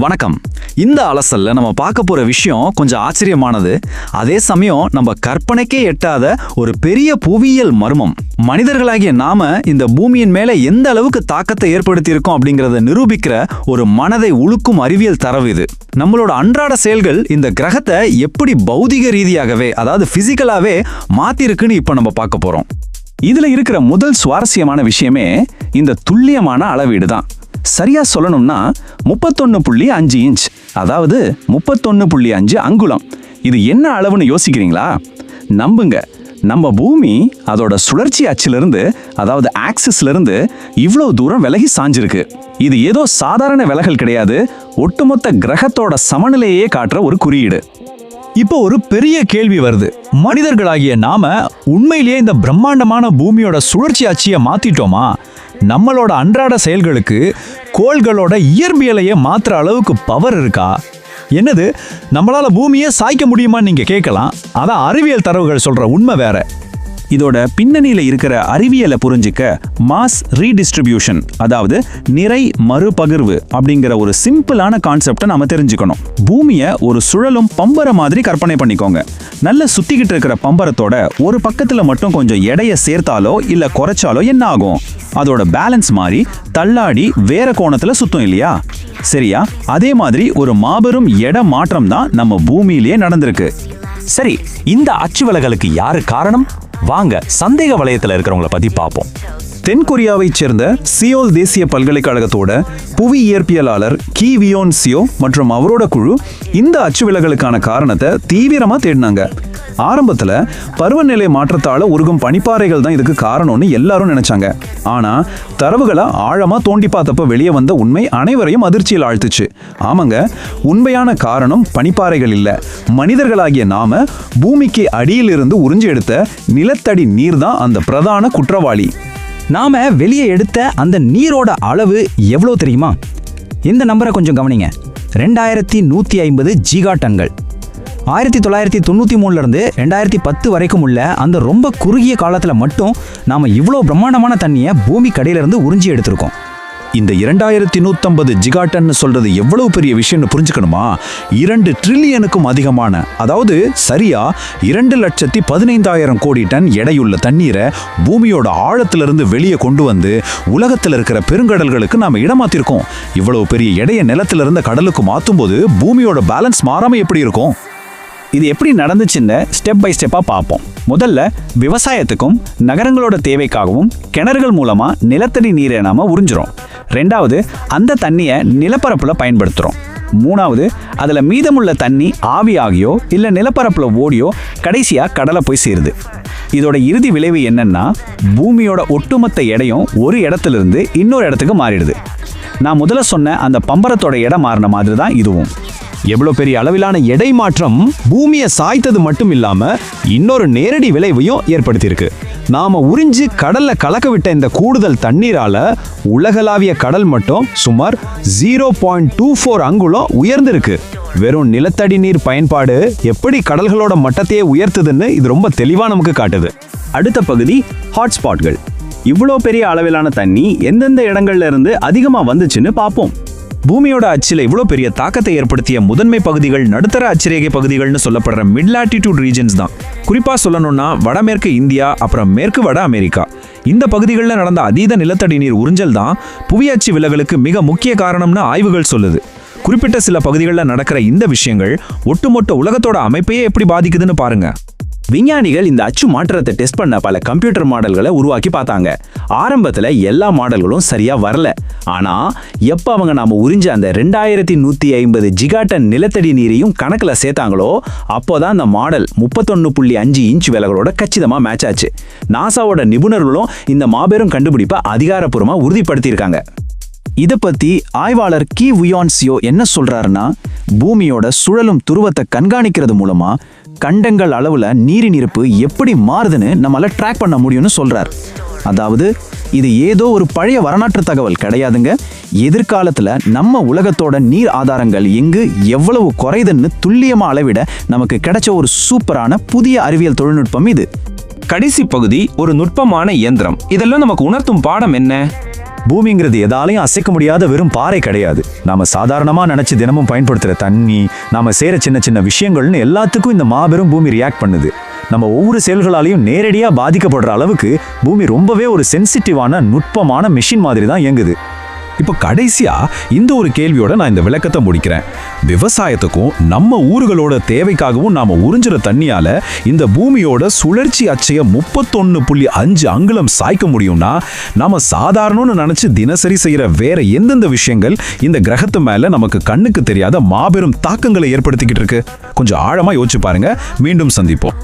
வணக்கம். இந்த அலசல்ல நம்ம பார்க்க போற விஷயம் கொஞ்சம் ஆச்சரியமானது, அதே சமயம் நம்ம கற்பனைக்கே எட்டாத ஒரு பெரிய புவியியல் மர்மம். மனிதர்களாகிய நாம இந்த பூமியின் மேல எந்த அளவுக்கு தாக்கத்தை ஏற்படுத்தி இருக்கோம் அப்படிங்கறத நிரூபிக்கிற ஒரு மனதை உழுக்கும் அறிவியல் தரவு இது. நம்மளோட அன்றாட செயல்கள் இந்த கிரகத்தை எப்படி பௌதிக ரீதியாகவே, அதாவது பிசிக்கலாவே மாத்திருக்குன்னு இப்ப நம்ம பார்க்க போறோம். இதுல இருக்கிற முதல் சுவாரஸ்யமான விஷயமே இந்த துல்லியமான அளவீடு தான். சரியா சொல்லணும்னா 31.5 இன்ச், அதாவது 31.5 அங்குலம். இது என்ன அளவுன்னு யோசிக்கிறீங்களா? நம்புங்க, நம்ம பூமி அதோட சுழற்சி அச்சிலிருந்து, அதாவது ஆக்சிஸ்ல இருந்து இவ்வளவு தூரம் விலகி சாஞ்சிருக்கு. இது ஏதோ சாதாரண விலகல் கிடையாது, ஒட்டுமொத்த கிரகத்தோட சமநிலையே காட்டுற ஒரு குறியீடு. இப்போ ஒரு பெரிய கேள்வி வருது, மனிதர்களாகிய நாம உண்மையிலேயே இந்த பிரம்மாண்டமான பூமியோட சுழற்சி அச்சியை மாத்திட்டோமா? நம்மளோட அன்றாட செயல்களுக்கு கோள்களோட இயற்பியலையே மாற்ற அளவுக்கு பவர் இருக்கா? என்னது, நம்மளால பூமியை சாய்க்க முடியுமான்னு நீங்க கேட்கலாம். அதான் அறிவியல் தரவுகள் சொல்ற உண்மை வேற. இதோட பின்னணியில இருக்கிற அறிவியலை புரிஞ்சிக்க மாஸ் ரீடிஸ்ட்ரிபியூஷன், அதாவது நிறை மறுபகிர்வு அப்படிங்கிற ஒரு சிம்பிளான கான்செப்டை நாம தெரிஞ்சுக்கணும். பூமியை ஒரு சுழலும் பம்பர மாதிரி கற்பனை பண்ணிக்கோங்க. நல்ல சுத்திக்கிட்டு இருக்கிற பம்பரத்தோட ஒரு பக்கத்துல மட்டும் கொஞ்சம் எடையை சேர்த்தாலோ இல்ல குறைச்சாலோ என்ன ஆகும்? அதோட பேலன்ஸ் மாதிரி தள்ளாடி வேற கோணத்துல சுத்தும் இல்லையா? சரியா, அதே மாதிரி ஒரு மாபெரும் எடை மாற்றம் தான் நம்ம பூமியிலேயே நடந்திருக்கு. சரி, இந்த அச்சு விலகலுக்கு யாரு காரணம்? வாங்க சந்தேக வலயத்தில் இருக்கிறவங்களை பத்தி பார்ப்போம். தென்கொரியாவைச் சேர்ந்த சியோல் தேசிய பல்கலைக்கழகத்தோட புவி இயற்பியலாளர் கி வியோன் சியோ மற்றும் அவரோட குழு இந்த அச்சு விலகலுக்கான காரணத்தை தீவிரமா தேடினாங்க. ஆரம்பத்துல பருவநிலை மாற்றத்தால உருகும் பனிப்பாறைகள் தான் இதுக்கு காரணம்னு எல்லாரும் நினைச்சாங்க. ஆனா தரவுகளை ஆழமா தோண்டி பார்த்தப்ப வெளியே வந்த உண்மை அனைவரையும் அதிர்ச்சியில் ஆழ்த்துச்சு. ஆமாங்க, உண்மையான காரணம் பனிப்பாறைகள் இல்ல, மனிதர்களாகிய நாம பூமிக்கு அடியில் இருந்து உறிஞ்சி எடுத்த நிலத்தடி நீர் தான் அந்த பிரதான குற்றவாளி. நாம வெளியே எடுத்த அந்த நீரோட அளவு எவ்வளோ தெரியுமா? இந்த நம்பரை கொஞ்சம் கவனிங்க. 2150 ஜிகாடன்கள். 1993 இருந்து 2010 வரைக்கும் உள்ள அந்த ரொம்ப குறுகிய காலத்தில் மட்டும் நாம இவ்வளோ பிரம்மாண்டமான தண்ணியை பூமி கடையிலிருந்து உறிஞ்சி எடுத்திருக்கோம். இந்த 2150 ஜிகாட்டன் சொல்றது எவ்வளவு பெரிய விஷயம்னு புரிஞ்சுக்கணுமா? 2 ட்ரில்லியனுக்கும் அதிகமான, அதாவது சரியா 2,15,000 கோடி டன் எடையுள்ள தண்ணீரை பூமியோட ஆழத்திலிருந்து வெளியே கொண்டு வந்து உலகத்தில் இருக்கிற பெருங்கடல்களுக்கு நாம இடமாத்திருக்கோம். இவ்வளவு பெரிய எடையை நிலத்தில இருந்த கடலுக்கு மாற்றும் போது பூமியோட பேலன்ஸ் மாறாம எப்படி இருக்கும்? இது எப்படி நடந்துச்சுன்னு ஸ்டெப் பை ஸ்டெப்பாக பார்ப்போம். முதல்ல விவசாயத்துக்கும் நகரங்களோட தேவைக்காகவும் கிணறுகள் மூலமா நிலத்தடி நீரை நாம உறிஞ்சுறோம். ரெண்டாவது, அந்த தண்ணியை நிலப்பரப்புல பயன்படுத்துறோம். மூணாவது, அதுல மீதமுள்ள தண்ணி ஆவியாகியோ இல்ல நிலப்பரப்புல ஓடியோ கடைசியா கடலை போய் சேருது. இதோட இறுதி விளைவு என்னன்னா, பூமியோட ஒட்டுமொத்த எடையும் ஒரு இடத்துல இன்னொரு இடத்துக்கு மாறிடுது. நான் முதல்ல சொன்ன அந்த பம்பரத்தோட எடை மாறின மாதிரி தான் இதுவும். எவ்வளவு பெரிய அளவிலான எடை மாற்றம் பூமியை சாய்த்தது மட்டும் இல்லாம இன்னொரு நேரடி விளைவையும் ஏற்படுத்தியிருக்கு. நாம உறிஞ்சு கடல்ல கலக்க விட்ட இந்த கூடுதல் தண்ணீரால உலகளாவிய கடல் மட்டம் சுமார் 0.24 அங்குலம் உயர்ந்திருக்கு. வெறும் நிலத்தடி நீர் பயன்பாடு எப்படி கடல்களோட மட்டத்தையே உயர்த்துதுன்னு இது ரொம்ப தெளிவா நமக்கு காட்டுது. அடுத்த பகுதி ஹாட்ஸ்பாட்கள். இவ்வளோ பெரிய அளவிலான தண்ணி எந்தெந்த இடங்கள்ல இருந்து அதிகமா வந்துச்சுன்னு பார்ப்போம். பூமியோட அச்சில இவ்வளோ பெரிய தாக்கத்தை ஏற்படுத்திய முதன்மை பகுதிகள் நடுத்தர அச்சிரேகை பகுதிகள்னு சொல்லப்படுற மிட் லாட்டிடியூட் ரீஜன்ஸ் தான். குறிப்பா சொல்லணும்னா வடமேற்கு இந்தியா, அப்புறம் மேற்கு வட அமெரிக்கா. இந்த பகுதிகளில் நடந்த அதீத நிலத்தடி நீர் உறிஞ்சல் தான் புவியச்சு விலகலுக்கு மிக முக்கிய காரணம்னு ஆய்வுகள் சொல்லுது. குறிப்பிட்ட சில பகுதிகளில் நடக்கிற இந்த விஷயங்கள் ஒட்டுமொத்த உலகத்தோட அமைப்பையே எப்படி பாதிக்குதுன்னு பாருங்க. விஞ்ஞானிகள் இந்த அச்சு மாற்றத்தை டெஸ்ட் பண்ண பல கம்ப்யூட்டர் மாடல்களை உருவாக்கி பார்த்தாங்க. ஆரம்பத்தில் எல்லா மாடல்களும் சரியா வரல. ஆனா எப்ப அவங்க நாம உறிஞ்ச அந்த 2150 ஜிகாட்டன் நிலத்தடி நீரையும் கணக்குல சேர்த்தாங்களோ அப்போதான் அந்த மாடல் 31.5 இன்ச் விலகலோட கச்சிதமா மேட்ச் ஆச்சு. நாசாவோட நிபுணர்களும் இந்த மாபெரும் கண்டுபிடிப்பை அதிகாரப்பூர்வமா உறுதிப்படுத்தியிருக்காங்க. இதை பத்தி ஆய்வாளர் கி வியோன் சியோ என்ன சொல்றாருன்னா, பூமியோட சுழலும் துருவத்தை கண்காணிக்கிறது மூலமா கண்டங்கள் அளவுல நீரின் இருப்பு எப்படி மாறுதுன்னு நம்மளால ட்ராக் பண்ண முடியும்னு சொல்றார். அதாவது இது ஏதோ ஒரு பழைய வரலாற்று தகவல் கிடையாதுங்க. எதிர்காலத்துல நம்ம உலகத்தோட நீர் ஆதாரங்கள் எங்கு எவ்வளவு குறையுதுன்னு துல்லியமா அளவிட நமக்கு கிடைச்ச ஒரு சூப்பரான புதிய அறிவியல் தொழில்நுட்பம் இது. கடைசி பகுதி ஒரு நுட்பமான இயந்திரம். இதெல்லாம் நமக்கு உணர்த்தும் பாடம் என்ன? பூமிங்கிறது எதாலையும் அசைக்க முடியாத வெறும் பாறை கிடையாது. நாம சாதாரணமா நினைச்சு தினமும் பயன்படுத்துற தண்ணி, நாம செய்யற சின்ன சின்ன விஷயங்கள்னு எல்லாத்துக்கும் இந்த மாபெரும் பூமி ரியாக்ட் பண்ணுது. நம்ம ஒவ்வொரு செயல்களாலையும் நேரடியா பாதிக்கப்படுற அளவுக்கு பூமி ரொம்பவே ஒரு சென்சிட்டிவான நுட்பமான மெஷின் மாதிரி தான் இயங்குது. இப்போ கடைசியா இந்த ஒரு கேள்வியோட நான் இந்த விளக்கத்தை முடிக்கிறேன். விவசாயத்துக்கும் நம்ம ஊர்களோட தேவைக்காகவும் நாம உறிஞ்சுற தண்ணியால இந்த பூமியோட சுழற்சி அச்சைய 31.5 அங்குலம் சாய்க்க முடியும்னா நாம சாதாரணம்னு நினைச்சு தினசரி செய்யற வேற எந்தெந்த விஷயங்கள் இந்த கிரகத்து மேல நமக்கு கண்ணுக்கு தெரியாத மாபெரும் தாக்கங்களை ஏற்படுத்திக்கிட்டு இருக்கு? கொஞ்சம் ஆழமா யோசிச்சு பாருங்க. மீண்டும் சந்திப்போம்.